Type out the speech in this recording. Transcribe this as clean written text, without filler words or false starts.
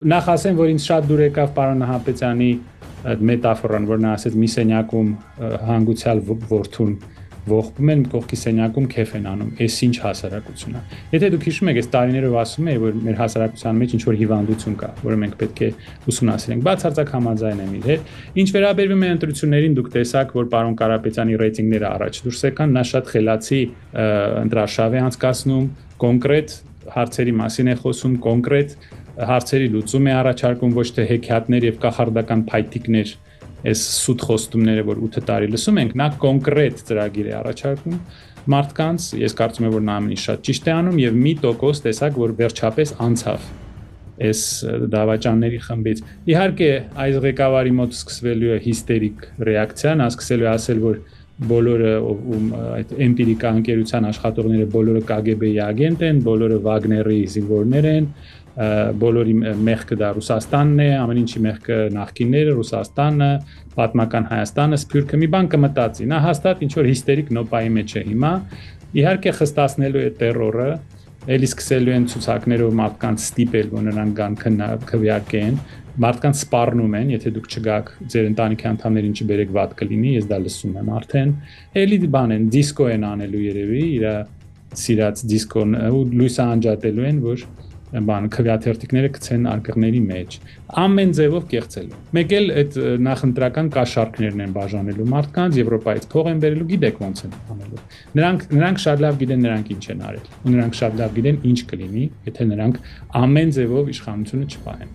Նախ ասեմ, որ ինձ շատ դուր եկավ պարոն Նահապետյանի այդ մետաֆորան, որ նա ասեց մի սենյակում հանգուցյալ որդուն ողբում են, կողքի սենյակում քեֆ են անում, այս ինչ հասարակություն է։ Եթե դուք հիշում եք, այս տարիներով ասում էի, որ մեր հասարակության մեջ ինչ որ հիվանդություն կա, որը մենք պետք է ուսումնասիրենք, բացարձակ համաձայն եմ իր հետ։ Ինչ վերաբերվում է ընտրություններին, դուք տեսաք, որ պարոն Կարապետյանի ռեյտինգները առաջ դուրս եկան, նա շատ խելացի ընտրարշավ է անցկացնում, կոնկրետ հարցերի մասին է խոսում, կոնկրետ հարցերի լուծում է առաջարկում, ոչ թե հեքիաթներ եւ կախարդական փայտիկներ, այս սուտ խոստումները, որ 8 տարի լսում ենք, նա կոնկրետ ծրագիր է առաջարկում մարդկանց, ես կարծում եմ, որ նա ամեն ինչ շատ ճիշտ է անում եւ մի տոկոս տեսակ, որ վերջապես անցավ այս դավաճանների խմբից։ Իհարկե, այս ղեկավարի մոտ սկսվելու է հիստերիկ ռեակցիա, նա սկսելու է ասել, որ բոլորը այդ էմպիրիկա ընկերության աշխատողները բոլորը KGB-ի ագենտ են, բոլորը Վագների զինվորներ են, բոլորի մեղքը դա Ռուսաստանն է, ամեն ինչի մեղքը նախկինները, Ռուսաստանը, պատմական Հայաստանը, Սփյուռքը մի բան կմտածի։ Նա հաստատ ինչ որ հիստերիկ նոպայի մեջ է հիմա։ Իհարկե խստացնելու է տերորը, էլի սկսելու են ցուցակներով մարդկանց ստիպել, որ նրանք գան քվեարկեն, մարդկանց սպառնում են, եթե դուք չգաք, ձեր ընտանիքի անդամներին չբերեք վատ կլինի, ես դա լսում եմ արդեն։ Էլի բան են, դիսկո են անելու երևի, իր սիրած դիսկոն ու լույսը անջատելու են, որ բան քվեաթերթիկները գցեն արկղների մեջ ամեն ձևով կեղծելու մեկ էլ այդ նախընտրական կաշառքներն են բաժանելու մարդկանց Եվրոպայից փող են բերելու գիտեք ոնց են անելու նրանք շատ լավ գիտեն նրանք ինչ են արել ու նրանք շատ լավ գիտեն ինչ կլինի եթե նրանք ամեն ձևով իշխանությունը չպահեն